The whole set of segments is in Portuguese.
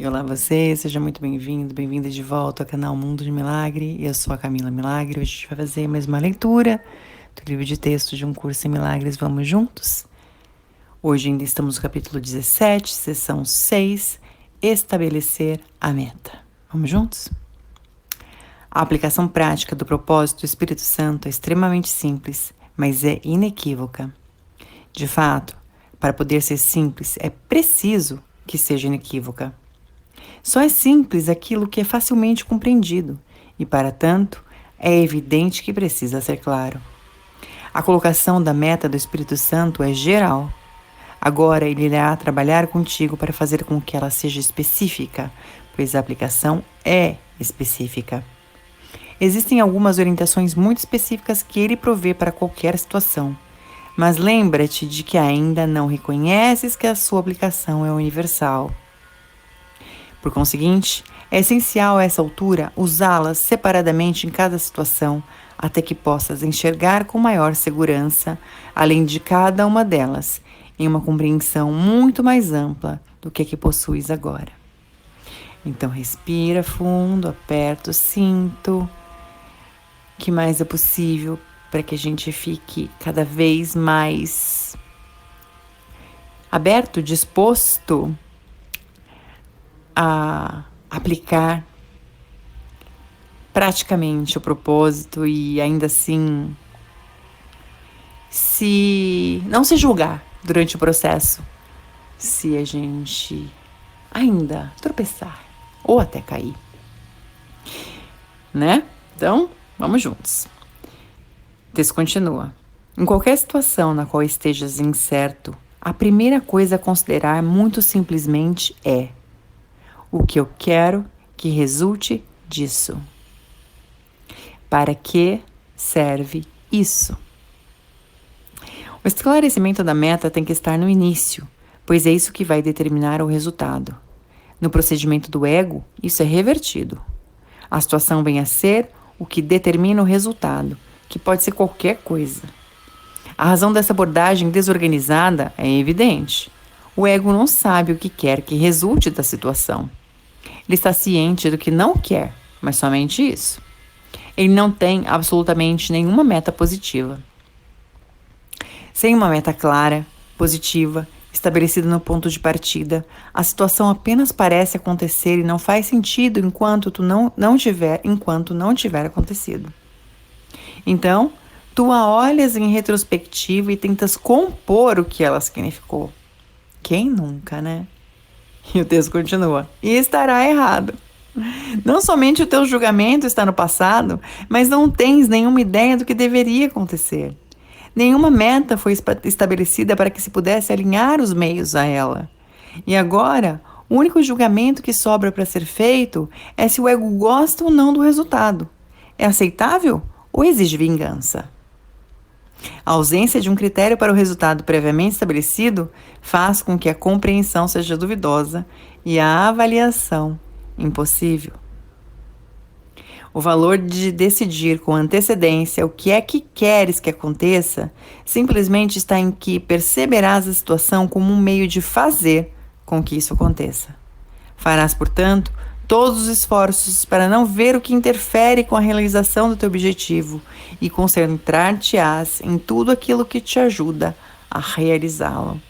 E olá você, seja muito bem-vindo, bem-vinda de volta ao canal Mundo de Milagre. Eu sou a Camila Milagre. Hoje a gente vai fazer mais uma leitura do livro de texto de Um Curso em Milagres. Vamos juntos? Hoje ainda estamos no capítulo 17, sessão 6, Estabelecer a Meta. Vamos juntos? A aplicação prática do propósito do Espírito Santo é extremamente simples, mas é inequívoca. De fato, para poder ser simples, é preciso que seja inequívoca. Só é simples aquilo que é facilmente compreendido, e, para tanto, é evidente que precisa ser claro. A colocação da meta do Espírito Santo é geral. Agora ele irá trabalhar contigo para fazer com que ela seja específica, pois a aplicação é específica. Existem algumas orientações muito específicas que ele provê para qualquer situação, mas lembra-te de que ainda não reconheces que a sua aplicação é universal. Por conseguinte, é essencial a essa altura usá-las separadamente em cada situação, até que possas enxergar com maior segurança, além de cada uma delas, em uma compreensão muito mais ampla do que a que possuis agora. Então respira fundo, aperta o cinto, o que mais é possível para que a gente fique cada vez mais aberto, disposto a aplicar praticamente o propósito e ainda assim não se julgar durante o processo, se a gente ainda tropeçar ou até cair, né? Então, vamos juntos. O texto continua. Em qualquer situação na qual estejas incerto, a primeira coisa a considerar muito simplesmente é: o que eu quero que resulte disso? Para que serve isso? O esclarecimento da meta tem que estar no início, pois é isso que vai determinar o resultado. No procedimento do ego, isso é revertido. A situação vem a ser o que determina o resultado, que pode ser qualquer coisa. A razão dessa abordagem desorganizada é evidente. O ego não sabe o que quer que resulte da situação. Ele está ciente do que não quer, mas somente isso. Ele não tem absolutamente nenhuma meta positiva. Sem uma meta clara, positiva, estabelecida no ponto de partida, a situação apenas parece acontecer e não faz sentido enquanto não tiver acontecido. Então, tu a olhas em retrospectiva e tentas compor o que ela significou. Quem nunca, né? E o texto continua. E estará errado. Não somente o teu julgamento está no passado, mas não tens nenhuma ideia do que deveria acontecer. Nenhuma meta foi estabelecida para que se pudesse alinhar os meios a ela. E agora, o único julgamento que sobra para ser feito é se o ego gosta ou não do resultado. É aceitável ou exige vingança? A ausência de um critério para o resultado previamente estabelecido faz com que a compreensão seja duvidosa e a avaliação impossível. O valor de decidir com antecedência o que é que queres que aconteça simplesmente está em que perceberás a situação como um meio de fazer com que isso aconteça. Farás, portanto, todos os esforços para não ver o que interfere com a realização do teu objetivo e concentrar-te-ás em tudo aquilo que te ajuda a realizá-lo.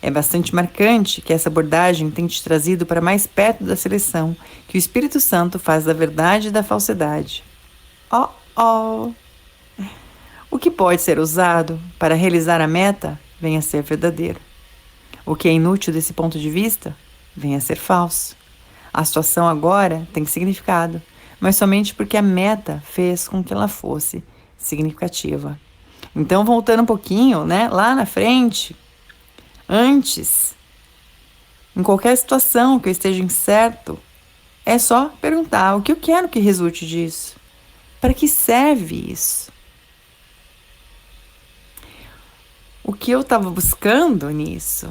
É bastante marcante que essa abordagem tenha te trazido para mais perto da seleção que o Espírito Santo faz da verdade e da falsidade. O que pode ser usado para realizar a meta vem a ser verdadeiro. O que é inútil desse ponto de vista vem a ser falso. A situação agora tem significado, mas somente porque a meta fez com que ela fosse significativa. Então, voltando um pouquinho, né, lá na frente, antes, em qualquer situação que eu esteja incerto, é só perguntar o que eu quero que resulte disso. Para que serve isso? O que eu estava buscando nisso?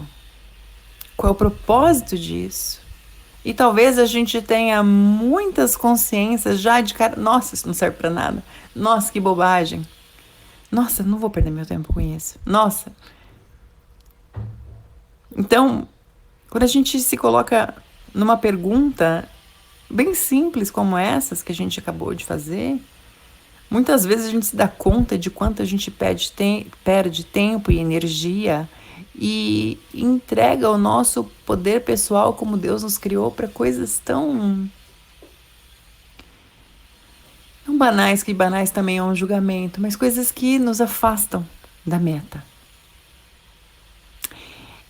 Qual é o propósito disso? E talvez a gente tenha muitas consciências já de cara. Nossa, isso não serve para nada. Nossa, que bobagem. Nossa, não vou perder meu tempo com isso. Nossa. Então, quando a gente se coloca numa pergunta bem simples como essas que a gente acabou de fazer, muitas vezes a gente se dá conta de quanto a gente perde tempo e energia e entrega o nosso poder pessoal como Deus nos criou para coisas tão banais, que banais também é um julgamento, mas coisas que nos afastam da meta.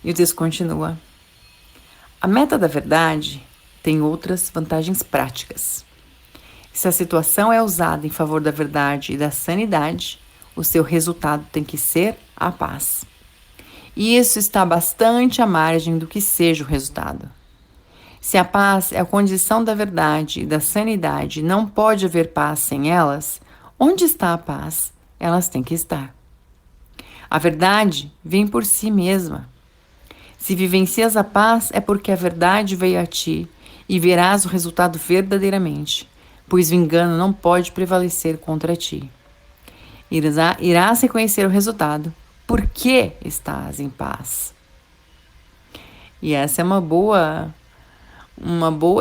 E o texto continua. A meta da verdade tem outras vantagens práticas. Se a situação é usada em favor da verdade e da sanidade, o seu resultado tem que ser a paz. E isso está bastante à margem do que seja o resultado. Se a paz é a condição da verdade e da sanidade, não pode haver paz sem elas, onde está a paz? Elas têm que estar. A verdade vem por si mesma. Se vivencias a paz, é porque a verdade veio a ti e verás o resultado verdadeiramente, pois o engano não pode prevalecer contra ti. Irás reconhecer o resultado. Por que estás em paz? E essa é uma boa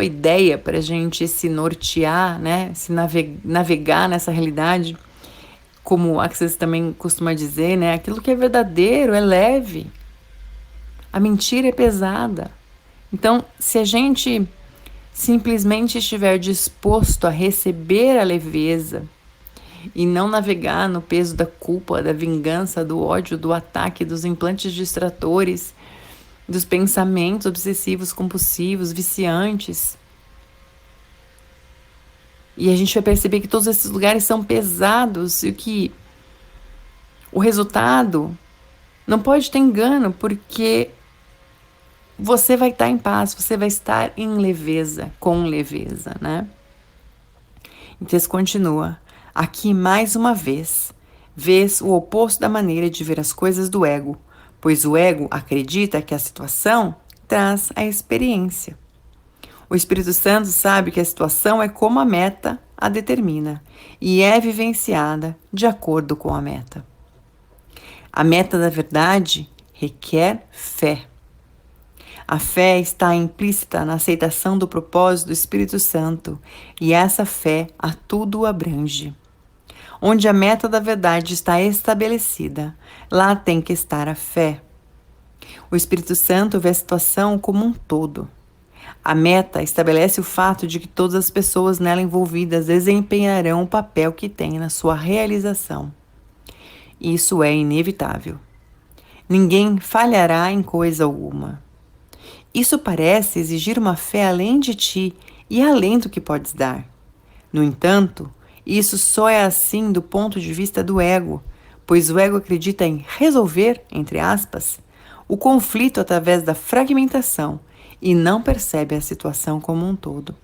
ideia para a gente se nortear, né? Se navegar nessa realidade, como a Access também costuma dizer, né? Aquilo que é verdadeiro é leve, a mentira é pesada. Então, se a gente simplesmente estiver disposto a receber a leveza e não navegar no peso da culpa, da vingança, do ódio, do ataque, dos implantes distratores, dos pensamentos obsessivos, compulsivos, viciantes. E a gente vai perceber que todos esses lugares são pesados e que o resultado não pode ter engano, porque você vai estar em paz, você vai estar em leveza, com leveza, né? O texto continua. Aqui, mais uma vez, vês o oposto da maneira de ver as coisas do ego, pois o ego acredita que a situação traz a experiência. O Espírito Santo sabe que a situação é como a meta a determina e é vivenciada de acordo com a meta. A meta da verdade requer fé. A fé está implícita na aceitação do propósito do Espírito Santo e essa fé a tudo abrange. Onde a meta da verdade está estabelecida, lá tem que estar a fé. O Espírito Santo vê a situação como um todo. A meta estabelece o fato de que todas as pessoas nela envolvidas desempenharão o papel que têm na sua realização. Isso é inevitável. Ninguém falhará em coisa alguma. Isso parece exigir uma fé além de ti e além do que podes dar. No entanto, isso só é assim do ponto de vista do ego, pois o ego acredita em resolver, entre aspas, o conflito através da fragmentação e não percebe a situação como um todo.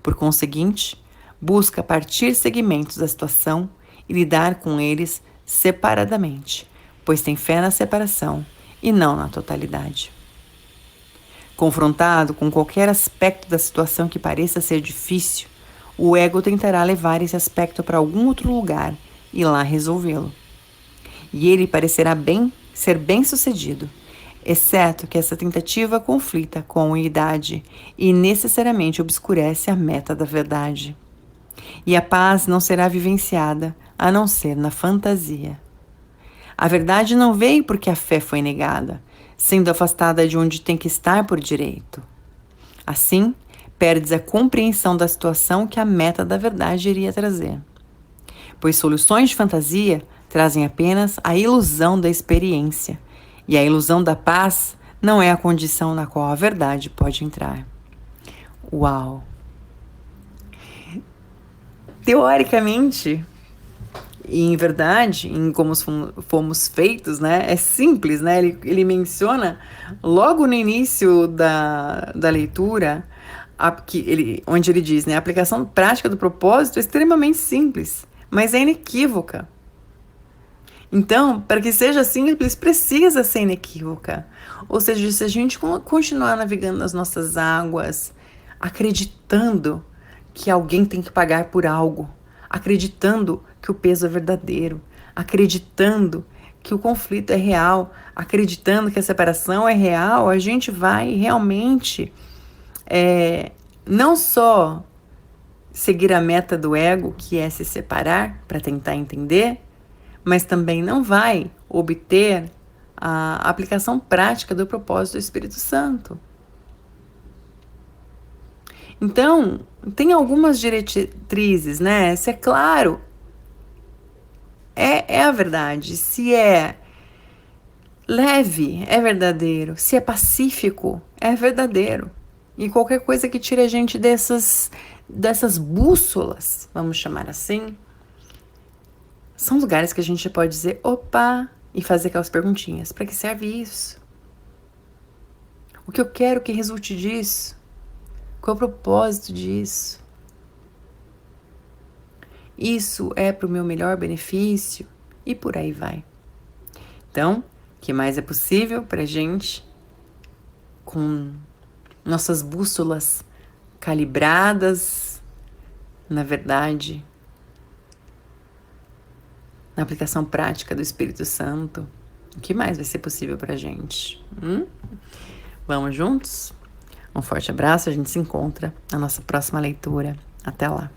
Por conseguinte, busca partir segmentos da situação e lidar com eles separadamente, pois tem fé na separação e não na totalidade. Confrontado com qualquer aspecto da situação que pareça ser difícil, o ego tentará levar esse aspecto para algum outro lugar e lá resolvê-lo. E ele parecerá ser bem-sucedido, exceto que essa tentativa conflita com a unidade e necessariamente obscurece a meta da verdade. E a paz não será vivenciada a não ser na fantasia. A verdade não veio porque a fé foi negada, sendo afastada de onde tem que estar por direito. Assim, perdes a compreensão da situação que a meta da verdade iria trazer. Pois soluções de fantasia trazem apenas a ilusão da experiência, e a ilusão da paz não é a condição na qual a verdade pode entrar. Uau! Teoricamente, e em verdade, em como fomos feitos, né? É simples, né? Ele menciona logo no início da leitura, onde ele diz, né? A aplicação prática do propósito é extremamente simples, mas é inequívoca. Então, para que seja simples, precisa ser inequívoca. Ou seja, se a gente continuar navegando nas nossas águas, acreditando que alguém tem que pagar por algo, acreditando que o peso é verdadeiro, acreditando que o conflito é real, acreditando que a separação é real, a gente vai realmente não só seguir a meta do ego, que é se separar para tentar entender, mas também não vai obter a aplicação prática do propósito do Espírito Santo. Então, tem algumas diretrizes, né? Se é claro, é a verdade. Se é leve, é verdadeiro. Se é pacífico, é verdadeiro. E qualquer coisa que tire a gente dessas bússolas, vamos chamar assim, são lugares que a gente pode dizer, opa, e fazer aquelas perguntinhas. Para que serve isso? O que eu quero que resulte disso? Qual é o propósito disso? Isso é para o meu melhor benefício? E por aí vai. Então, o que mais é possível para a gente, com nossas bússolas calibradas, na verdade, na aplicação prática do Espírito Santo, o que mais vai ser possível para a gente? Vamos juntos? Um forte abraço, a gente se encontra na nossa próxima leitura. Até lá!